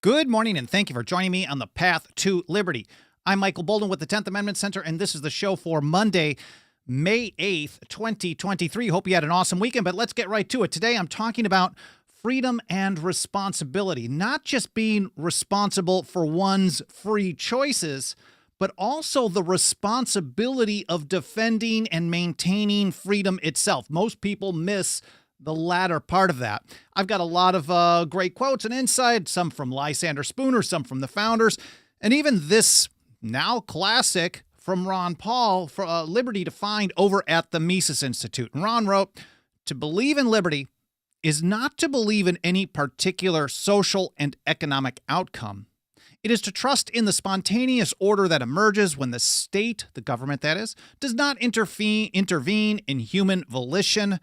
Good morning, and thank you for joining me on the path to liberty. I'm Michael Bolden with the 10th Amendment Center, and this is the show for Monday, May 8th, 2023. Hope you had an awesome weekend, but let's get right to it. Today, I'm talking about freedom and responsibility, not just being responsible for one's free choices, but also the responsibility of defending and maintaining freedom itself. Most people miss the latter part of that. I've got a lot of great quotes and insight, some from Lysander Spooner, some from the founders, and even this now classic from Ron Paul, for Liberty Defined, over at the Mises Institute. And Ron wrote, "To believe in liberty is not to believe in any particular social and economic outcome. It is to trust in the spontaneous order that emerges when the state, the government that is, does not intervene in human volition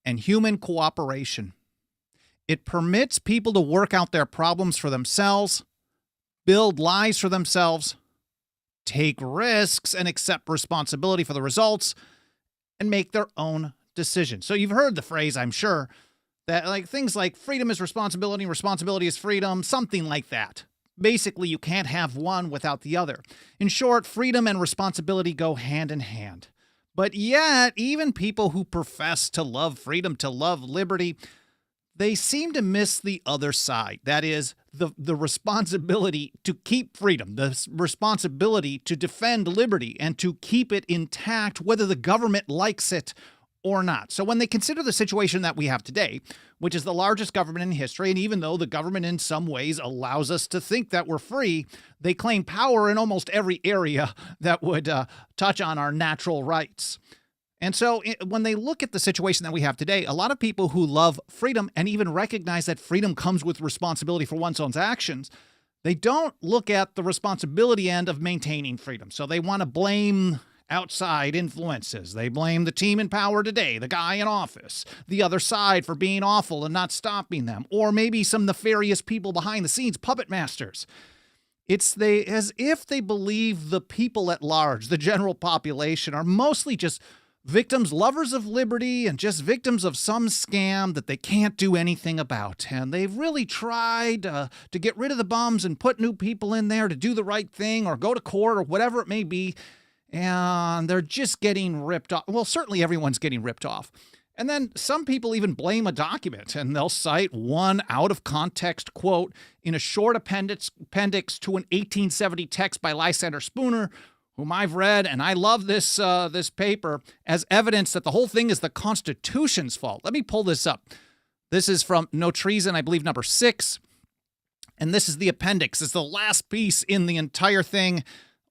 and human cooperation. It permits people to work out their problems for themselves, build lives for themselves, take risks and accept responsibility for the results, and make their own decisions." So you've heard the phrase, I'm sure, that things like freedom is responsibility, responsibility is freedom, something like that. Basically, you can't have one without the other. In short, freedom and responsibility go hand in hand. But yet, even people who profess to love freedom, to love liberty, they seem to miss the other side. That is, the responsibility to keep freedom, the responsibility to defend liberty and to keep it intact, whether the government likes it or not. So when they consider the situation that we have today, which is the largest government in history, and even though the government in some ways allows us to think that we're free, they claim power in almost every area that would touch on our natural rights. And so when they look at the situation that we have today, a lot of people who love freedom and even recognize that freedom comes with responsibility for one's own actions, they don't look at the responsibility end of maintaining freedom. So they want to blame outside influences. They blame the team in power today, the guy in office, the other side for being awful and not stopping them, or maybe some nefarious people behind the scenes, puppet masters. It's as if they believe the people at large, the general population, are mostly just victims, lovers of liberty, and just victims of some scam that they can't do anything about. And they've really tried to get rid of the bums and put new people in there to do the right thing or go to court or whatever it may be. And they're just getting ripped off. Well, certainly everyone's getting ripped off. And then some people even blame a document, and they'll cite one out-of-context quote in a short appendix to an 1870 text by Lysander Spooner, whom I've read, and I love this paper, as evidence that the whole thing is the Constitution's fault. Let me pull this up. This is from No Treason, I believe, number 6. And this is the appendix. It's the last piece in the entire thing,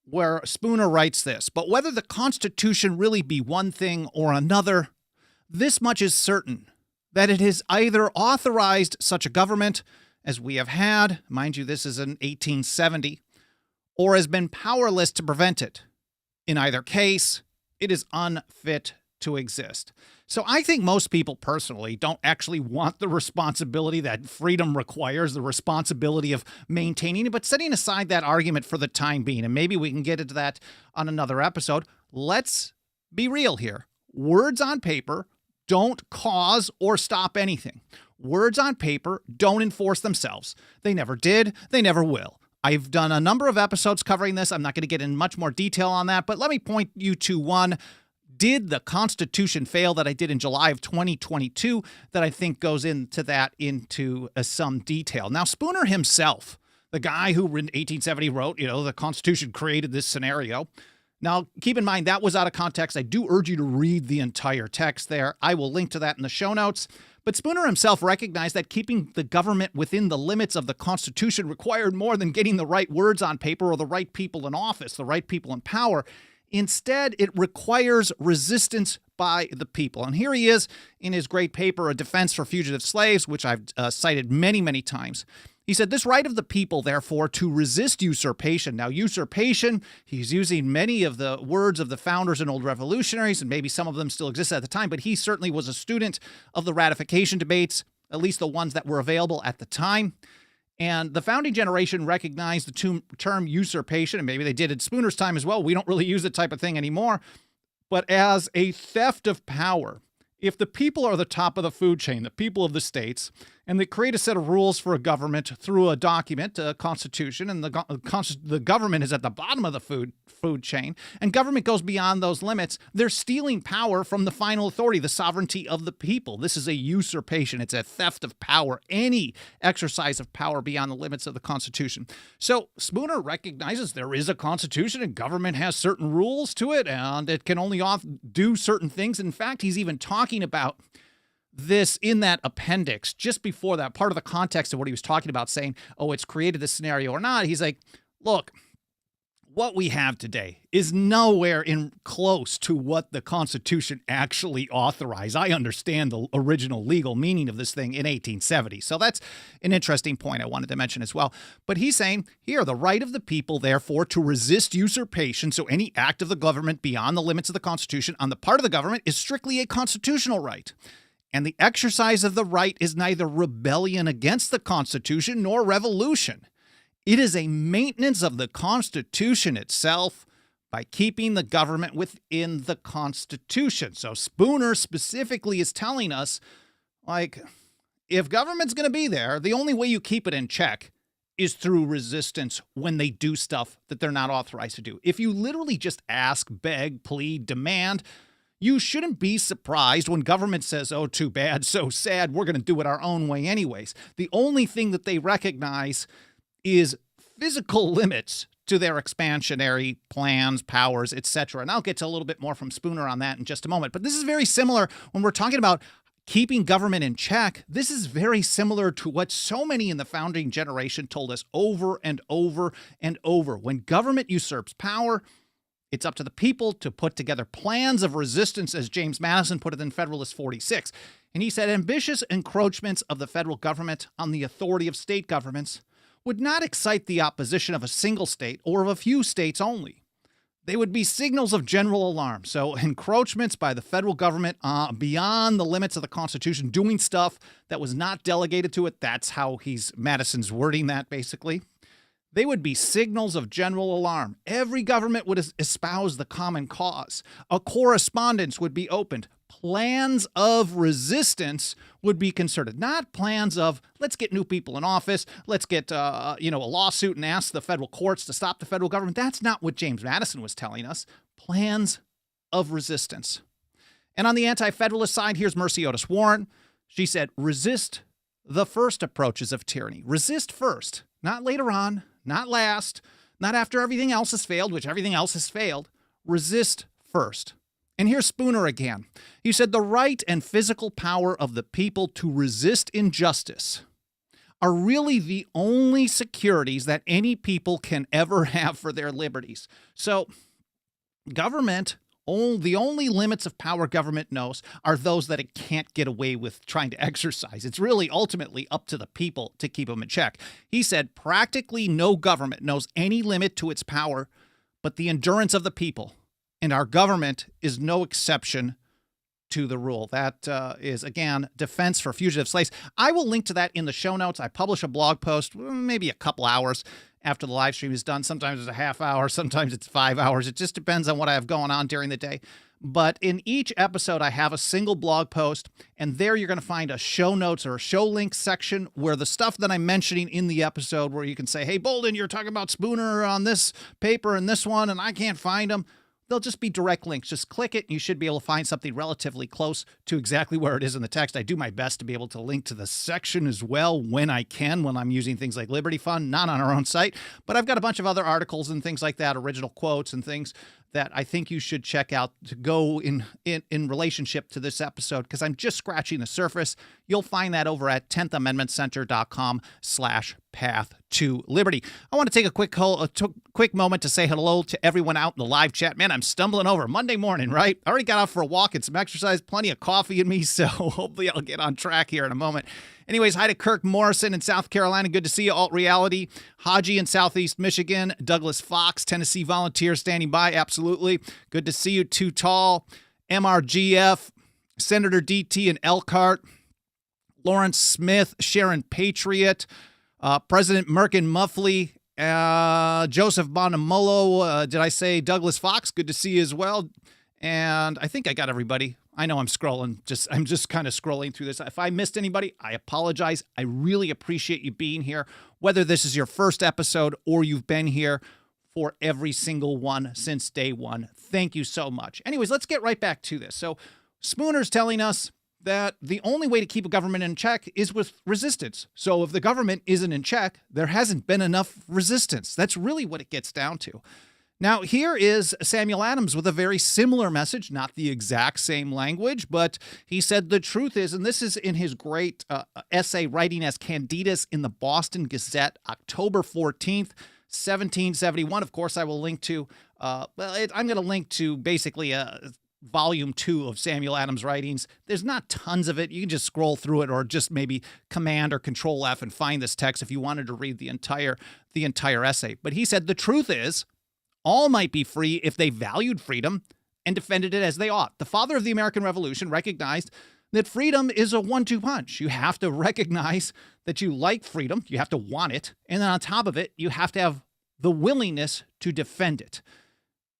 where Spooner writes this: "But whether the Constitution really be one thing or another, this much is certain, that it has either authorized such a government as we have had," mind you, this is in 1870, "or has been powerless to prevent it. In either case, it is unfit to exist." So I think most people personally don't actually want the responsibility that freedom requires, the responsibility of maintaining it, but setting aside that argument for the time being, and maybe we can get into that on another episode. Let's be real here. Words on paper don't cause or stop anything. Words on paper don't enforce themselves. They never did. They never will. I've done a number of episodes covering this. I'm not going to get in much more detail on that, but let me point you to one. Did the Constitution fail that I did in July of 2022 that I think goes into some detail. Now, Spooner himself, the guy who in 1870 wrote, the Constitution created this scenario. Now, keep in mind, that was out of context. I do urge you to read the entire text there. I will link to that in the show notes. But Spooner himself recognized that keeping the government within the limits of the Constitution required more than getting the right words on paper or the right people in office, the right people in power. Instead, it requires resistance by the people. And here he is in his great paper, A Defense for Fugitive Slaves, which I've cited many, many times. He said, this right of the people, therefore, to resist usurpation. Now, usurpation, he's using many of the words of the founders and old revolutionaries, and maybe some of them still exist at the time, but he certainly was a student of the ratification debates, at least the ones that were available at the time. And the founding generation recognized the term usurpation, and maybe they did at Spooner's time as well. We don't really use that type of thing anymore, but as a theft of power. If the people are the top of the food chain, the people of the states, and they create a set of rules for a government through a document, a constitution, and the government is at the bottom of the food chain, and government goes beyond those limits, they're stealing power from the final authority, the sovereignty of the people. This is a usurpation. It's a theft of power, any exercise of power beyond the limits of the Constitution. So Spooner recognizes there is a Constitution and government has certain rules to it, and it can only do certain things. In fact, he's even talking about this in that appendix just before that, part of the context of what he was talking about, saying, oh, it's created this scenario or not. He's like, look, what we have today is nowhere in close to what the Constitution actually authorized. I understand the original legal meaning of this thing in 1870. So that's an interesting point I wanted to mention as well. But he's saying here, the right of the people, therefore, to resist usurpation, so any act of the government beyond the limits of the Constitution on the part of the government is strictly a constitutional right. And the exercise of the right is neither rebellion against the Constitution nor revolution. It is a maintenance of the Constitution itself by keeping the government within the Constitution. So Spooner specifically is telling us, like, if government's going to be there, the only way you keep it in check is through resistance when they do stuff that they're not authorized to do. If you literally just ask, beg, plead, demand, you shouldn't be surprised when government says, oh, too bad, so sad, we're going to do it our own way anyways. The only thing that they recognize is physical limits to their expansionary plans, powers, etc. And I'll get to a little bit more from Spooner on that in just a moment. But this is very similar when we're talking about keeping government in check. This is very similar to what so many in the founding generation told us over and over and over. When government usurps power, it's up to the people to put together plans of resistance, as James Madison put it in Federalist 46. And he said, ambitious encroachments of the federal government on the authority of state governments would not excite the opposition of a single state or of a few states only. They would be signals of general alarm. So encroachments by the federal government beyond the limits of the Constitution, doing stuff that was not delegated to it. That's how Madison's wording that, basically. They would be signals of general alarm. Every government would espouse the common cause. A correspondence would be opened. Plans of resistance would be concerted. Not plans of, let's get new people in office, let's get a lawsuit and ask the federal courts to stop the federal government. That's not what James Madison was telling us. Plans of resistance. And on the anti-federalist side, here's Mercy Otis Warren. She said, resist the first approaches of tyranny. Resist first, not later on. Not last, not after everything else has failed, which everything else has failed. Resist first. And here's Spooner again. He said, the right and physical power of the people to resist injustice are really the only securities that any people can ever have for their liberties. So government, the only limits of power government knows are those that it can't get away with trying to exercise. It's really ultimately up to the people to keep them in check. He said practically no government knows any limit to its power but the endurance of the people, and our government is no exception to the rule. That is, again, Defense for Fugitive Slaves. I will link to that in the show notes. I publish a blog post maybe a couple hours after the live stream is done. Sometimes it's a half hour, sometimes it's 5 hours. It just depends on what I have going on during the day. But in each episode, I have a single blog post, and there you're going to find a show notes or a show link section where the stuff that I'm mentioning in the episode, where you can say, hey, Bolden, you're talking about Spooner on this paper and this one, and I can't find them. They'll just be direct links. Just click it, and you should be able to find something relatively close to exactly where it is in the text. I do my best to be able to link to the section as well when I can, when I'm using things like Liberty Fund, not on our own site. But I've got a bunch of other articles and things like that, original quotes and things that I think you should check out to go in relationship to this episode, because I'm just scratching the surface. You'll find that over at 10thamendmentcenter.com/path to liberty. I want to take a quick moment to say hello to everyone out in the live chat. Man, I'm stumbling over Monday morning, right? I already got out for a walk and some exercise, plenty of coffee in me, so hopefully I'll get on track here in a moment. Anyways, hi to Kirk Morrison in South Carolina. Good to see you. Alt Reality. Haji in Southeast Michigan. Douglas Fox, Tennessee Volunteer, standing by. Absolutely. Good to see you. Too Tall. MRGF. Senator DT in Elkhart. Lawrence Smith. Sharon Patriot. President Merkin Muffley. Joseph Bonamolo. Did I say Douglas Fox? Good to see you as well. And I think I got everybody. I know I'm scrolling. I'm just kind of scrolling through this. If I missed anybody, I apologize. I really appreciate you being here, whether this is your first episode or you've been here for every single one since day one. Thank you so much. Anyways, let's get right back to this. So Spooner's telling us that the only way to keep a government in check is with resistance. So if the government isn't in check, there hasn't been enough resistance. That's really what it gets down to. Now, here is Samuel Adams with a very similar message, not the exact same language, but he said the truth is, and this is in his great essay writing as Candidus in the Boston Gazette, October 14th, 1771. Of course, I will link to, I'm going to link to basically volume 2 of Samuel Adams' writings. There's not tons of it. You can just scroll through it or just maybe Command or Control F and find this text if you wanted to read the entire essay. But he said the truth is, all might be free if they valued freedom and defended it as they ought. The father of the American Revolution recognized that freedom is a 1-2 punch. You have to recognize that you like freedom. You have to want it. And then on top of it, you have to have the willingness to defend it.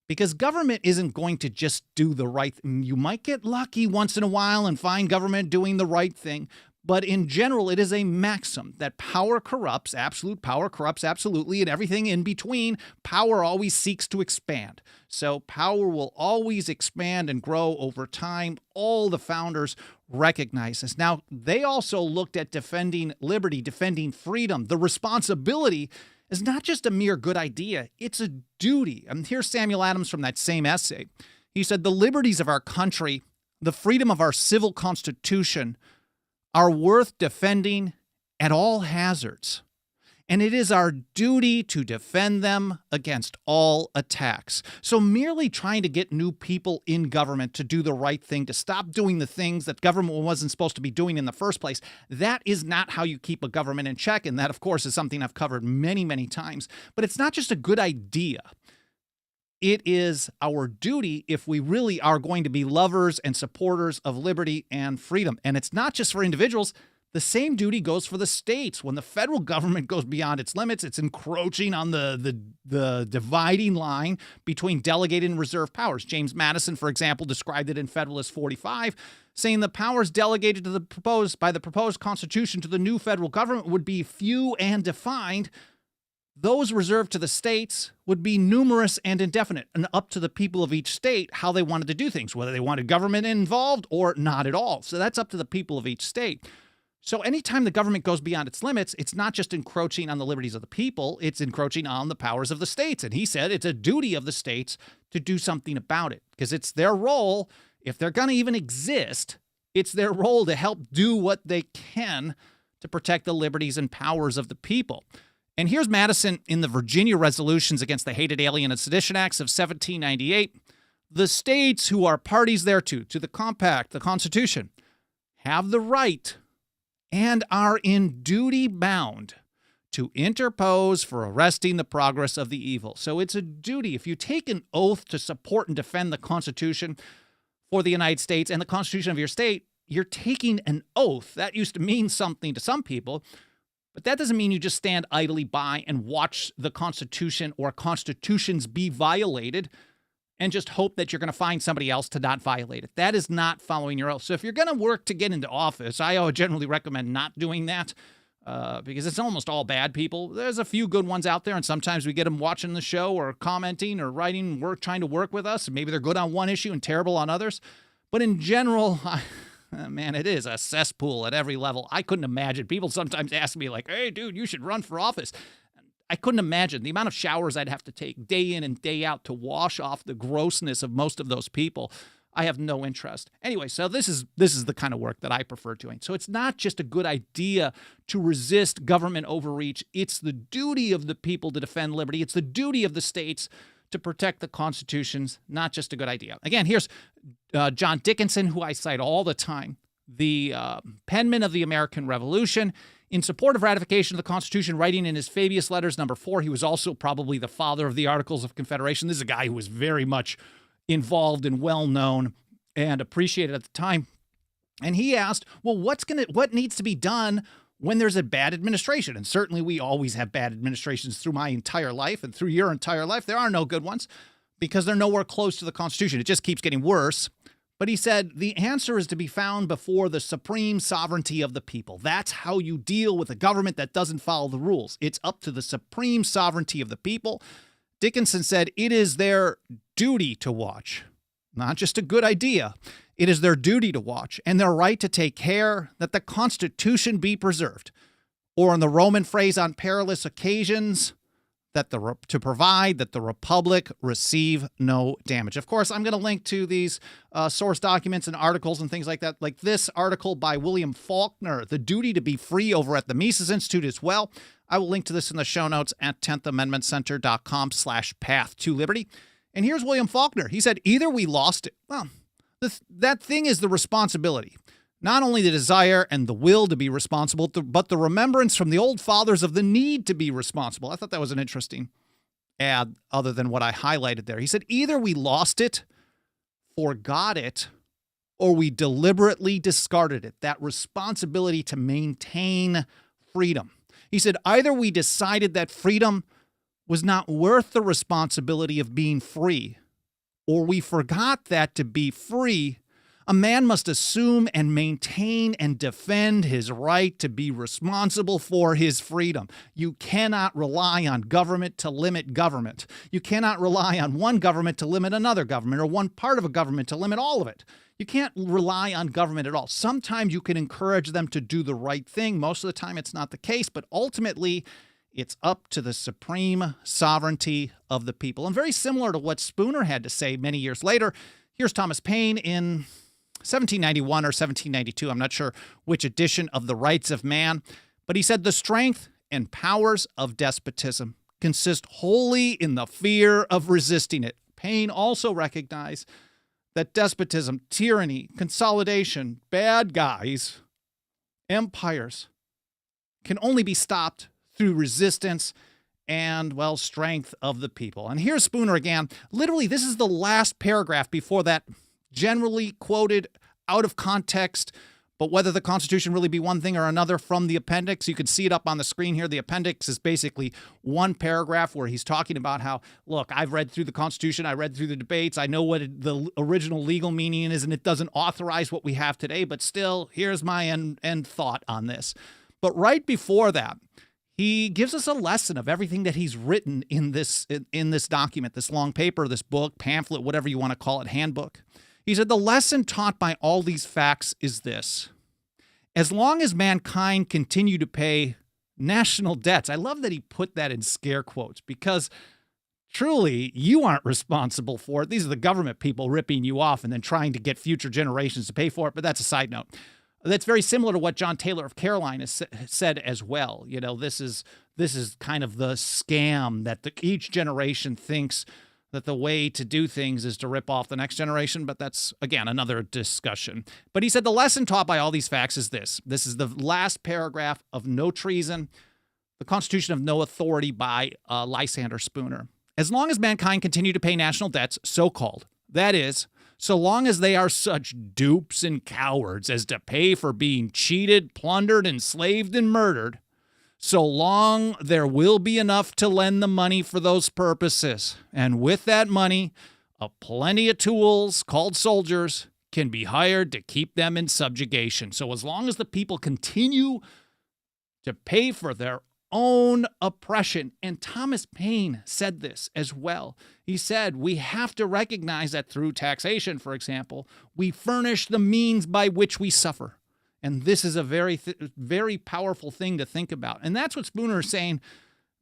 Because government isn't going to just do the right thing. You might get lucky once in a while and find government doing the right thing. But in general, it is a maxim that power corrupts, absolute power corrupts absolutely, and everything in between, power always seeks to expand. So power will always expand and grow over time. All the founders recognize this. Now, they also looked at defending liberty, defending freedom. The responsibility is not just a mere good idea, it's a duty. And here's Samuel Adams from that same essay. He said, the liberties of our country, the freedom of our civil constitution, are worth defending at all hazards, and it is our duty to defend them against all attacks. So merely trying to get new people in government to do the right thing, to stop doing the things that government wasn't supposed to be doing in the first place, that is not how you keep a government in check, and that, of course, is something I've covered many, many times. But it's not just a good idea. It is our duty if we really are going to be lovers and supporters of liberty and freedom. And it's not just for individuals. The same duty goes for the states. When the federal government goes beyond its limits, it's encroaching on the dividing line between delegated and reserved powers. James Madison, for example, described it in Federalist 45, saying the powers delegated by the proposed Constitution to the new federal government would be few and defined. Those reserved to the states would be numerous and indefinite, and up to the people of each state how they wanted to do things, whether they wanted government involved or not at all. So that's up to the people of each state. So anytime the government goes beyond its limits, it's not just encroaching on the liberties of the people, it's encroaching on the powers of the states. And he said it's a duty of the states to do something about it, because it's their role, if they're going to even exist, it's their role to help do what they can to protect the liberties and powers of the people. And here's Madison in the Virginia Resolutions Against the Hated Alien and Sedition Acts of 1798. The states who are parties thereto, to the compact, the Constitution, have the right and are in duty bound to interpose for arresting the progress of the evil. So it's a duty. If you take an oath to support and defend the Constitution for the United States and the Constitution of your state, you're taking an oath. That used to mean something to some people. But that doesn't mean you just stand idly by and watch the Constitution or constitutions be violated and just hope that you're going to find somebody else to not violate it. That is not following your oath. So if you're going to work to get into office, I generally recommend not doing that because it's almost all bad people. There's a few good ones out there, and sometimes we get them watching the show or commenting or writing, trying to work with us. Maybe they're good on one issue and terrible on others. But in general, man, it is a cesspool at every level. I couldn't imagine. People sometimes ask me like, hey, dude, you should run for office. I couldn't imagine the amount of showers I'd have to take day in and day out to wash off the grossness of most of those people. I have no interest. Anyway, so this is the kind of work that I prefer doing. So it's not just a good idea to resist government overreach. It's the duty of the people to defend liberty. It's the duty of the states to protect the constitutions, not just a good idea. Again, here's John Dickinson, who I cite all the time, the penman of the American Revolution, in support of ratification of the Constitution, writing in his Fabius Letters, number 4. He was also probably the father of the Articles of Confederation. This is a guy who was very much involved and well-known and appreciated at the time. And he asked, well, what needs to be done when there's a bad administration? And certainly we always have bad administrations through my entire life and through your entire life. There are no good ones because they're nowhere close to the Constitution. It just keeps getting worse. But he said the answer is to be found before the supreme sovereignty of the people. That's how you deal with a government that doesn't follow the rules. It's up to the supreme sovereignty of the people. Dickinson said it is their duty to watch, not just a good idea. It is their duty to watch and their right to take care that the Constitution be preserved, or in the Roman phrase, on perilous occasions, to provide that the Republic receive no damage. Of course, I'm going to link to these source documents and articles and things like that, like this article by William Faulkner, The Duty to Be Free, over at the Mises Institute as well. I will link to this in the show notes at 10thamendmentcenter.com/path to liberty. And here's William Faulkner. He said, either we lost it. Well, that thing is the responsibility. Not only the desire and the will to be responsible, but the remembrance from the old fathers of the need to be responsible. I thought that was an interesting add, other than what I highlighted there. He said, either we lost it, forgot it, or we deliberately discarded it. That responsibility to maintain freedom. He said, either we decided that freedom was not worth the responsibility of being free, or we forgot that to be free, a man must assume and maintain and defend his right to be responsible for his freedom. You cannot rely on government to limit government. You cannot rely on one government to limit another government, or one part of a government to limit all of it. You can't rely on government at all. Sometimes you can encourage them to do the right thing. Most of the time it's not the case, but ultimately it's up to the supreme sovereignty of the people. And very similar to what Spooner had to say many years later, here's Thomas Paine in 1791 or 1792. I'm not sure which edition of The Rights of Man, but he said the strength and powers of despotism consist wholly in the fear of resisting it. Paine also recognized that despotism, tyranny, consolidation, bad guys, empires can only be stopped through resistance and, well, strength of the people. And here's Spooner again. Literally, this is the last paragraph before that generally quoted out of context, but whether the Constitution really be one thing or another, from the appendix. You can see it up on the screen here. The appendix is basically one paragraph where he's talking about how, look, I've read through the Constitution, I read through the debates, I know what the original legal meaning is, and it doesn't authorize what we have today, but still, here's my end thought on this. But right before that, he gives us a lesson of everything that he's written in this document, this long paper, this book, pamphlet, whatever you want to call it, handbook. He said, the lesson taught by all these facts is this: as long as mankind continue to pay national debts. I love that he put that in scare quotes, because truly you aren't responsible for it. These are the government people ripping you off and then trying to get future generations to pay for it. But that's a side note. That's very similar to what John Taylor of Caroline has said as well. You know, this is kind of the scam that each generation thinks that the way to do things is to rip off the next generation, but that's, again, another discussion. But he said the lesson taught by all these facts is this. This is the last paragraph of No Treason, the Constitution of No Authority by Lysander Spooner. As long as mankind continue to pay national debts, so-called, that is, so long as they are such dupes and cowards as to pay for being cheated, plundered, enslaved, and murdered, so long there will be enough to lend the money for those purposes. And with that money, a plenty of tools called soldiers can be hired to keep them in subjugation. So as long as the people continue to pay for their own oppression, and Thomas Paine said this as well. He said, we have to recognize that through taxation, for example, we furnish the means by which we suffer. And this is a very powerful thing to think about. And that's what Spooner is saying.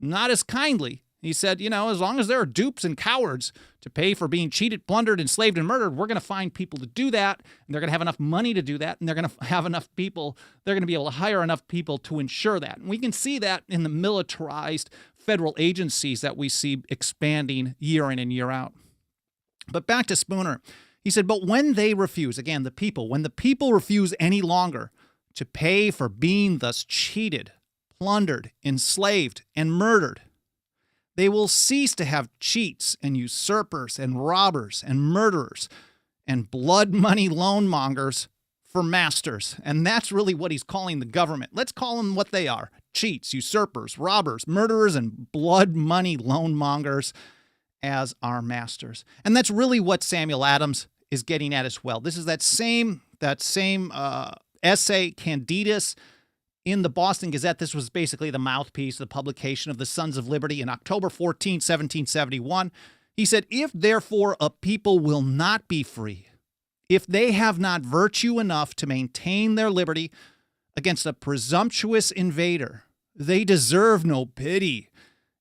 not as kindly. He said, as long as there are dupes and cowards to pay for being cheated, plundered, enslaved, and murdered, we're going to find people to do that, and they're going to have enough money to do that, and they're going to have enough people, they're going to be able to hire enough people to ensure that. And we can see that in the militarized federal agencies that we see expanding year in and year out. But back to Spooner. He said, but when they refuse, again, when the people refuse any longer to pay for being thus cheated, plundered, enslaved, and murdered, they will cease to have cheats and usurpers and robbers and murderers and blood money loan mongers for masters. And that's really what he's calling the government. Let's call them what they are: cheats, usurpers, robbers, murderers, and blood money loan mongers as our masters. And that's really what Samuel Adams is getting at as well. This is that same essay, Candidus, in the Boston Gazette. This was basically the mouthpiece, the publication of the Sons of Liberty in October 14, 1771. He said, if therefore a people will not be free, if they have not virtue enough to maintain their liberty against a presumptuous invader, they deserve no pity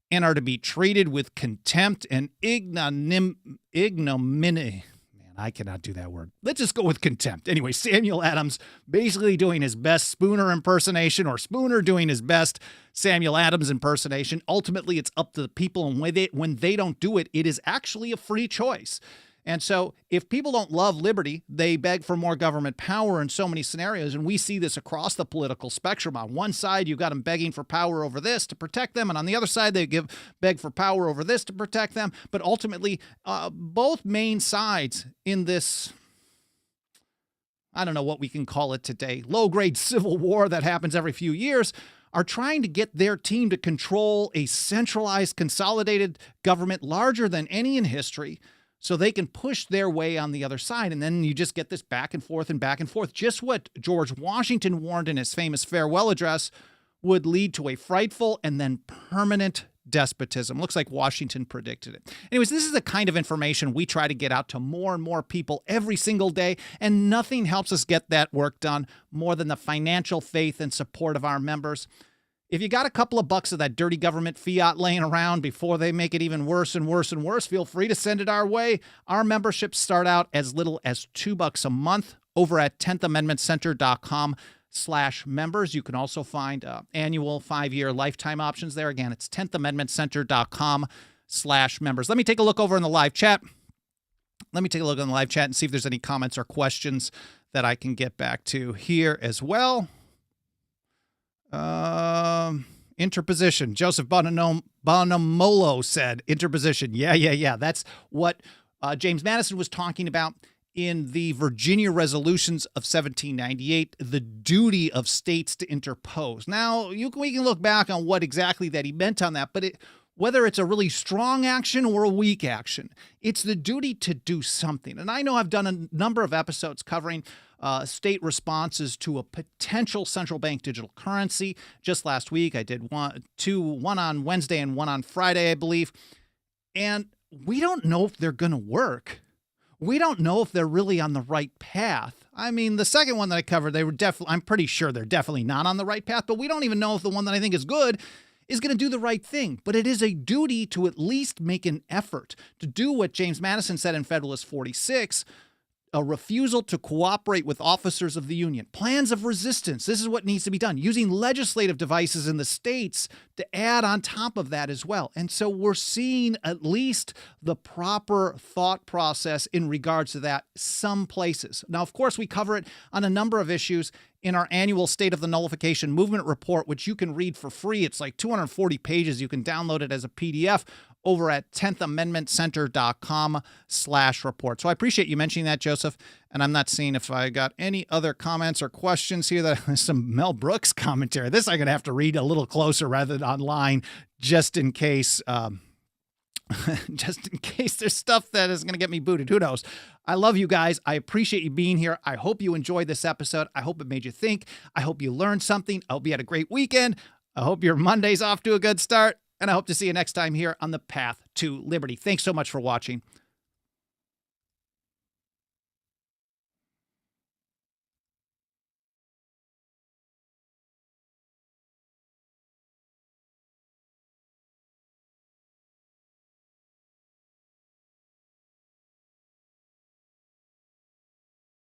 and are to be treated with contempt and ignominy. I cannot do that word. Let's just go with contempt. Anyway, Samuel Adams basically doing his best Spooner impersonation, or Spooner doing his best Samuel Adams impersonation. Ultimately, it's up to the people, and when they don't do it, it is actually a free choice. And so if people don't love liberty, they beg for more government power in so many scenarios. And we see this across the political spectrum. On one side, you've got them begging for power over this to protect them. And on the other side, they beg for power over this to protect them. But ultimately, both main sides in this, I don't know what we can call it today, low-grade civil war that happens every few years, are trying to get their team to control a centralized, consolidated government larger than any in history, so they can push their way on the other side. And then you just get this back and forth and back and forth. Just what George Washington warned in his famous farewell address would lead to a frightful and then permanent despotism. Looks like Washington predicted it. Anyways, this is the kind of information we try to get out to more and more people every single day, and nothing helps us get that work done more than the financial faith and support of our members. If you got a couple of bucks of that dirty government fiat laying around before they make it even worse and worse and worse, feel free to send it our way. Our memberships start out as little as $2 a month over at 10thamendmentcenter.com/members. You can also find annual 5-year lifetime options there. Again, it's 10thamendmentcenter.com/members. Let me take a look over in the live chat. And see if there's any comments or questions that I can get back to here as well. Interposition. Joseph Bonamolo said interposition. Yeah. That's what James Madison was talking about in the Virginia resolutions of 1798, the duty of states to interpose. Now, we can look back on what exactly that he meant on that, but whether it's a really strong action or a weak action, it's the duty to do something. And I know I've done a number of episodes covering state responses to a potential central bank digital currency. Just last week, I did one on Wednesday and one on Friday, I believe. And we don't know if they're going to work. We don't know if they're really on the right path. I mean, the second one that I covered, I'm pretty sure they're definitely not on the right path, but we don't even know if the one that I think is good is going to do the right thing. But it is a duty to at least make an effort to do what James Madison said in Federalist 46, a refusal to cooperate with officers of the Union. Plans of resistance. This is what needs to be done. Using legislative devices in the states to add on top of that as well. And so we're seeing at least the proper thought process in regards to that some places. Now, of course, we cover it on a number of issues in our annual State of the Nullification Movement report, which you can read for free. It's like 240 pages. You can download it as a PDF over at 10thamendmentcenter.com/report. So I appreciate you mentioning that, Joseph. And I'm not seeing if I got any other comments or questions here. There's some Mel Brooks commentary. This I'm going to have to read a little closer rather than online, just in case there's stuff that is going to get me booted. Who knows? I love you guys. I appreciate you being here. I hope you enjoyed this episode. I hope it made you think. I hope you learned something. I hope you had a great weekend. I hope your Monday's off to a good start. And I hope to see you next time here on the Path to Liberty. Thanks so much for watching.